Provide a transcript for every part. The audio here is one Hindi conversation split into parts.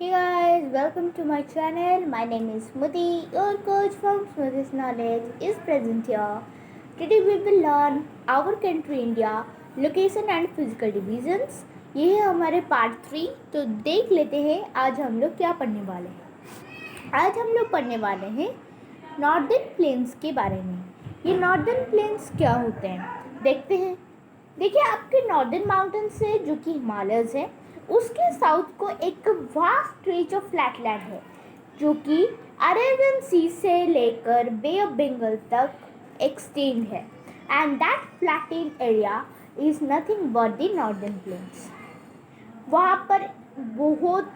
Hey guys, welcome to my channel. My name is Smriti. Your coach from Smriti's Knowledge is present here. Today we will learn our country India, location and physical divisions. ये है हमारे पार्ट 3। तो देख लेते हैं आज हम लोग क्या पढ़ने वाले हैं। आज हम लोग पढ़ने वाले हैं नॉर्दर्न प्लेन्स के बारे में। ये नॉर्दर्न प्लेन्स क्या होते हैं देखते हैं। देखिए, आपके नॉर्दर्न माउंटेन से जो कि हिमालयस है, उसके साउथ को एक वास्ट स्ट्रेच ऑफ फ्लैटलैंड है जो कि अरेबियन सी से लेकर बे ऑफ बंगाल तक एक्सटेंड है। And that flatted area is nothing but the northern plains. वहाँ पर बहुत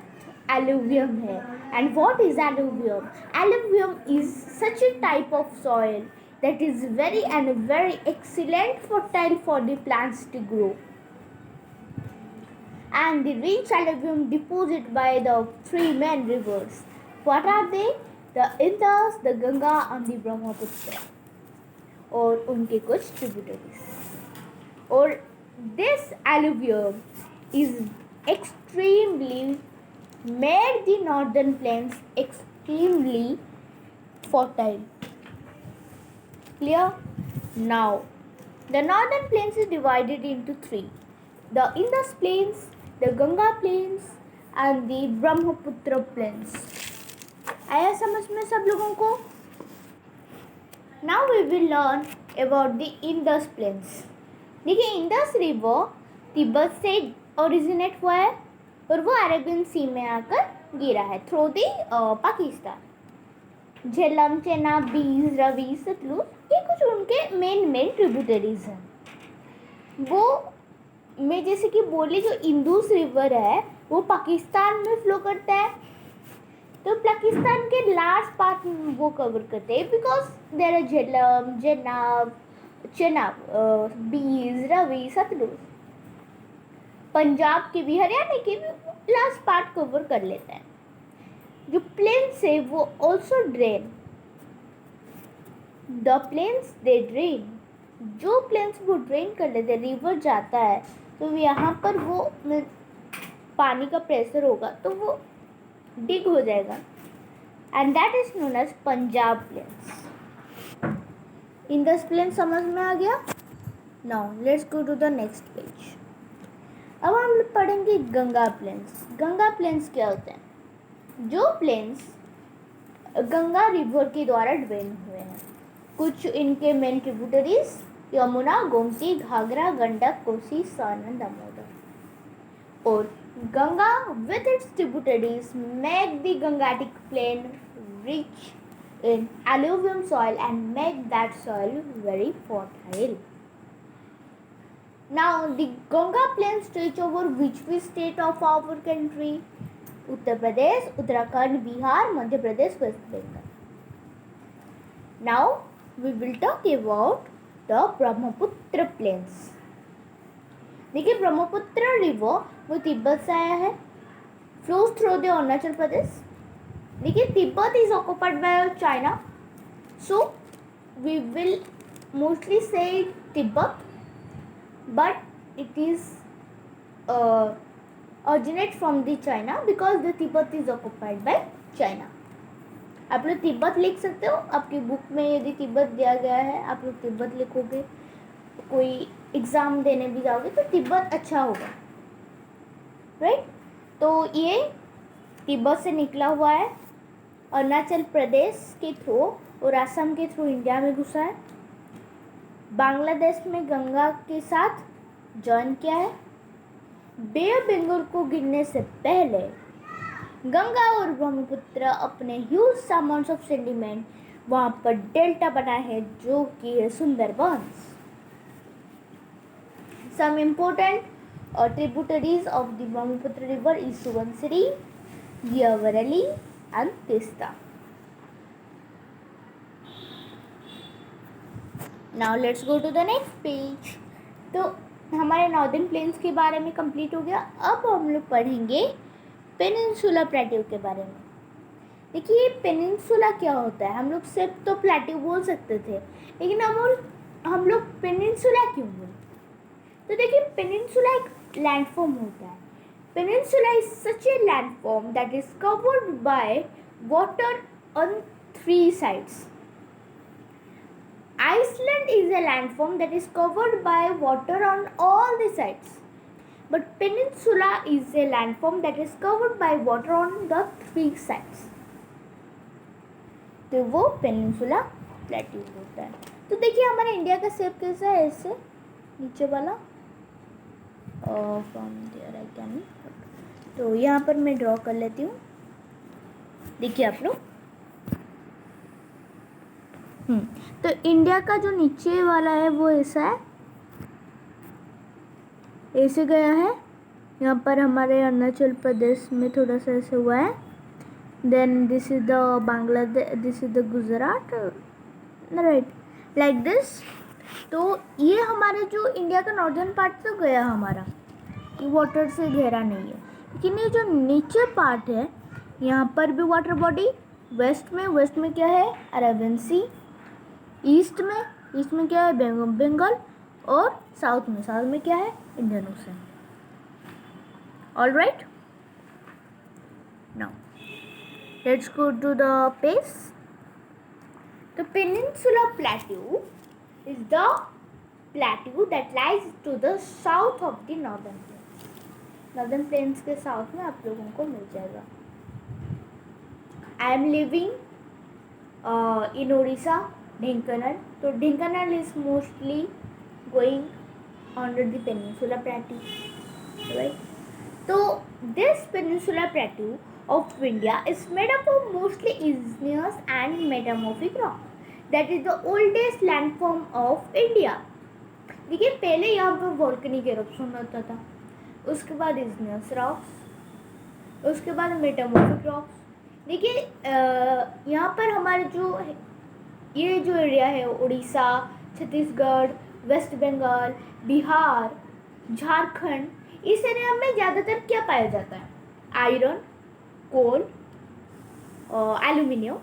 एलुवियम है। And what is alluvium? Alluvium is such a type of soil that is very excellent fertile for the plants to grow. And the rich alluvium deposited by the three main rivers. What are they? The Indus, the Ganga and the Brahmaputra. और उनके कुछ tributaries. और this alluvium is extremely made the northern plains extremely fertile. Clear? Now, the northern plains is divided into three: the Indus plains, the Ganga plains and the Brahmaputra plains. आया समझ में सब लोगों को? Now we will learn about the Indus plains. देखिए, इंडस रिवर तिब्बत से ओरिजिनेट हुआ है और वो अरेबियन सी में आकर गिरा है थ्रू दी पाकिस्तान। झेलम, चेनाब, बीज, रवि, सतलुज, ये कुछ उनके मेन ट्रिब्यूटरीज हैं। वो मैं जैसे कि बोली, जो इंदुस रिवर है वो पाकिस्तान में फ्लो करता है, तो पाकिस्तान के लार्ज पार्ट वो कवर करते हैं because there are Jhelum, Chenab, Beas, Ravi, Sutlej. Punjab के भी, हरियाणा के भी लार्ज पार्ट कवर कर लेते हैं। जो प्लेन्स है वो also drain the plains, they drain. जो प्लेन्स वो ड्रेन कर लेते हैं, रिवर जाता है तो यहाँ पर वो पानी का प्रेशर होगा तो वो डिग हो जाएगा, and that is known as Punjab plains. Indus plain समझ में आ गया? Now let's go to the next page. अब हम लोग पढ़ेंगे गंगा प्लेन्स। गंगा प्लेन्स क्या होते हैं? जो प्लेन्स गंगा रिवर के द्वारा ड्रेन हुए हैं। कुछ इनके मेन ट्रिब्यूटरीज यमुना, गोमती, घाघरा, गंडक, कोसी, सोन, दामोदर। और Ganga with its tributaries make the Gangetic plain rich in alluvium soil and make that soil very fertile. Now the Ganga plain stretch over which state of our country? Uttar Pradesh, Uttarakhand, Bihar, Madhya Pradesh, West Bengal. Now we will talk about the Brahmaputra plains. देखिए, ब्रह्मपुत्र रिवर वो तिब्बत से आया है, flows through the Arunachal Pradesh. देखिए, Tibet is occupied by China, so we will mostly say Tibet, but it is originate from the China because the Tibet is occupied by China. आप लोग तिब्बत लिख सकते हो, आपकी बुक में यदि तिब्बत दिया गया है आप लोग तिब्बत लिखोगे, कोई एग्ज़ाम देने भी जाओगे तो तिब्बत अच्छा होगा, राइट? तो ये तिब्बत से निकला हुआ है, अरुणाचल प्रदेश के थ्रू और असम के थ्रू इंडिया में घुसा है, बांग्लादेश में गंगा के साथ जॉइन किया है। बे ऑफ बंगाल को गिरने से पहले गंगा और ब्रह्मपुत्र अपने ह्यूज अमाउंट्स ऑफ सेडिमेंट वहाँ पर डेल्टा बना है जो कि है Sundarbans. Some important tributaries of the Brahmaputra river is Subansiri, Giavarali and Tista. Now let's go to the next page. तो हमारे नॉर्दर्न प्लेन्स के बारे में कंप्लीट हो गया। अब हम लोग पढ़ेंगे पेनिनसुला प्लेट्यू के बारे में। देखिए, पेनिनसुला क्या होता है? हम लोग सिर्फ तो प्लेट्यू बोल सकते थे, लेकिन हम लोग पेनिनसुला क्यों बोलते? तो देखिए, पेनिनसुला एक लैंडफॉर्म होता है Peninsula is such a landform that is covered by water on three sides. Iceland is a landform that is covered by water on all the sides. But peninsula is a landform that is covered by water on the three sides. तो वो पेनिनसुला प्लेट्यू होता है. तो देखिए हमारे इंडिया का शेप कैसा है, ऐसे नीचे वाला. From there I can. तो यहाँ पर मैं ड्रॉ कर लेती हूँ. देखिए आप लोग. तो इंडिया का जो नीचे वाला है वो ऐसा है, ऐसे गया है. यहाँ पर हमारे अरुणाचल प्रदेश में थोड़ा सा ऐसे हुआ है. Then this is the Bangladesh, this is the Gujarat, right, like this. तो ये हमारे जो इंडिया का नॉर्दर्न पार्ट तो गया हमारा, ये वाटर से घेरा नहीं है. लेकिन ये जो नीचे पार्ट है यहाँ पर भी वाटर बॉडी. वेस्ट में क्या है, अरेबियन सी. ईस्ट में क्या है, बंगाल. और साउथ में क्या है, Indian ocean. All right, now let's go to the page. The peninsula plateau is the plateau that lies to the south of the northern plains. Northern plains के साउथ में आप लोगों को मिल जाएगा. I am living in Odisha, Dhenkanal. तो Dhenkanal is mostly going under the peninsula plateau, right? So this peninsula plateau of India is made up of mostly igneous and metamorphic rock. That is the oldest landform of India. देखिए पहले यहाँ पर वोल्केनिक एरप्शन होता था, उसके बाद igneous rocks, उसके बाद metamorphic rocks. देखिए यहाँ पर हमारे जो ये जो एरिया है, उड़ीसा, छत्तीसगढ़, वेस्ट बंगाल, बिहार, झारखंड, इस एरिया में ज़्यादातर क्या पाया जाता है, iron, coal, aluminium.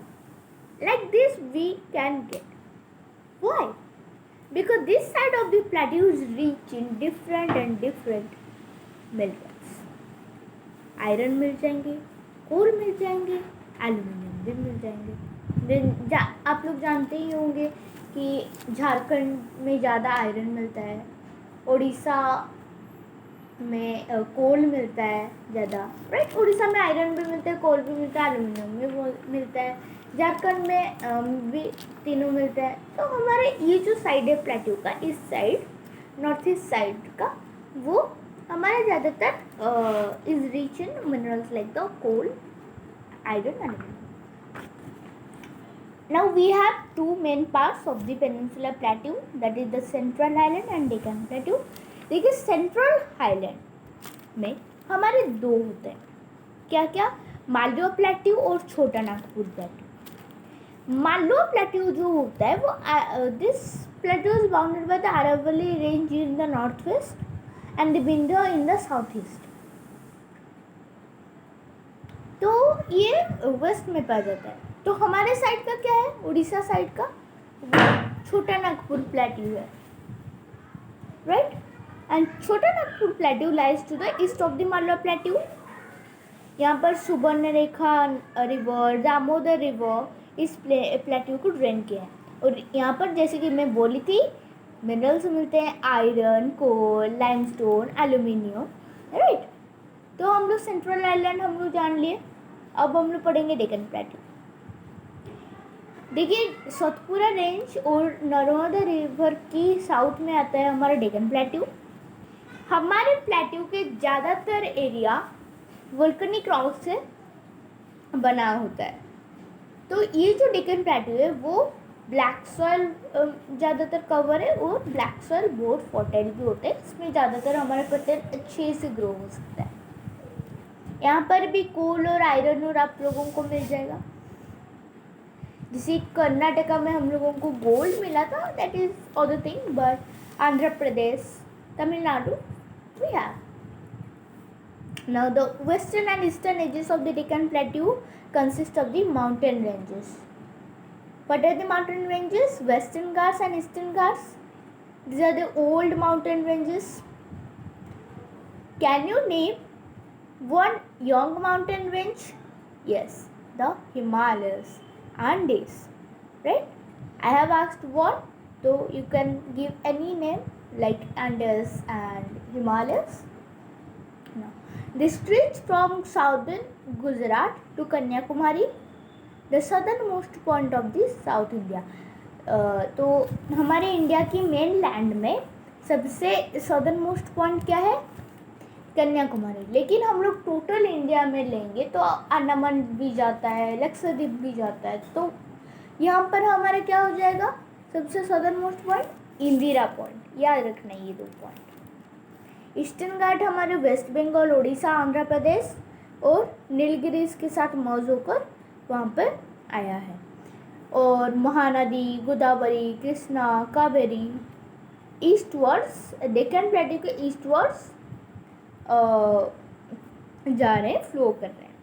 Like this we can get. Why? Because this side of the plateau is rich in different and different minerals. Iron मिल जाएंगे, कोल मिल जाएंगे, एल्यूमिनियम भी मिल जाएंगे. आप लोग जानते ही होंगे कि झारखंड में ज़्यादा आयरन मिलता है, उड़ीसा में कोल मिलता है ज़्यादा, राइट. उड़ीसा में आयरन भी मिलता है, कोल भी मिलता है, एल्यूमिनियम भी मिलता है. झारखंड में भी तीनों मिलता है. तो हमारे ये जो साइड है प्लेट्यू का, इस साइड नॉर्थ ईस्ट साइड का, वो हमारे ज़्यादातर is rich in minerals like the coal, iron, aluminium. Now we have two main parts of the Peninsula Plateau, that is the Central Highland and Deccan Plateau. देखिए सेंट्रल हाईलैंड में हमारे दो होते हैं. क्या क्या? मालवा प्लेट्यू और छोटा नागपुर प्लेट्यू. मालवा प्लेट्यू जो होता है वो this plateau is bounded by the Aravalli range in the north west and the Vindhya in the south east. तो ये वेस्ट में पाया जाता है. तो हमारे साइड का क्या है, उड़ीसा साइड का छोटा नागपुर प्लेट्यू है, right. And Chota Nagpur plateau lies to the east of the Malwa plateau. यहाँ पर सुवर्णरेखा रिवर, दामोदर रिवर इस प्लेट्यू को ड्रेन किया है. और यहाँ पर जैसे कि मैं बोली थी, मिनरल्स मिलते हैं, आयरन, कोल, लाइमस्टोन, एल्यूमिनियम, राइट. तो हम लोग सेंट्रल आइलैंड हम लोग जान लिए. अब हम लोग पढ़ेंगे डेक्कन प्लेट्यू. देखिए सतपुरा रेंज और नर्मदा रिवर की साउथ में आता है हमारा डेक्कन प्लेट्यू. हमारे प्लेट्यू के ज़्यादातर एरिया वोल्केनिक रॉक से बना होता है. तो ये जो डेक्कन प्लेट्यू है वो ब्लैक सॉइल ज़्यादातर कवर है, और ब्लैक सॉइल बहुत फर्टाइल भी होते हैं. इसमें ज़्यादातर हमारा पत्थर अच्छे से ग्रो हो सकता है. यहाँ पर भी कोल और आयरन और आप लोगों को मिल जाएगा. जैसे कर्नाटका में हम लोगों को गोल्ड मिला था, that is other thing. But Andhra Pradesh, Tamil Nadu, we have. Now the western and eastern edges of the Deccan plateau consist of the mountain ranges. What are the mountain ranges? Western Ghats and Eastern Ghats. These are the old mountain ranges. Can you name One young mountain range? Yes, the Himalayas, Andes, right? I have asked what, so you can give any name like Andes and Himalayas. No. The stretch from southern Gujarat to Kanyakumari, the southernmost point of the South India. तो हमारे इंडिया की मेन लैंड में सबसे सदर्न मोस्ट पॉइंट क्या है? कन्याकुमारी। लेकिन हम लोग टोटल इंडिया में लेंगे तो अंडमान भी जाता है, लक्षद्वीप भी जाता है, तो यहाँ पर हमारा क्या हो जाएगा? सबसे southern most point Indira point, याद रखना ये 2 पॉइंट। ईस्टर्न घाट हमारे वेस्ट बंगाल, उड़ीसा, आंध्र प्रदेश और नीलगिरीज के साथ मर्ज होकर वहाँ पर आया है। और महानदी गोदावरी, कृष्णा, कावेरी ईस्टवर्ड्स, डेक्कन प्लेटू के ईस्टवर्ड्स जा रहे हैं, फ्लो कर रहे हैं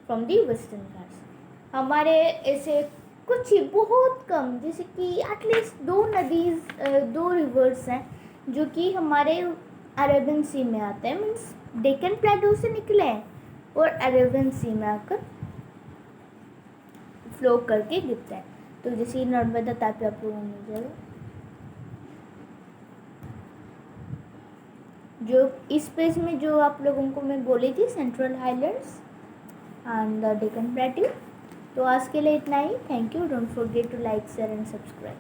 फ्रॉम दी वेस्टर्न घाट्स। हमारे ऐसे कुछ ही बहुत कम, जैसे कि एटलीस्ट 2 नदीज 2 रिवर्स हैं जो कि हमारे अरेबियन सी में आते हैं, मीन्स डेक्कन प्लेटू से निकले हैं और अरेबियन सी में आकर फ्लो करके गिरते हैं। तो जैसे नर्मदा तापी आप लोगों में जाएगा, जो इस पेज में जो आप लोगों को मैं बोली थी, central highlands and the Deccan plateau. तो आज के लिए इतना ही। Thank you. Don't forget to like, share and subscribe.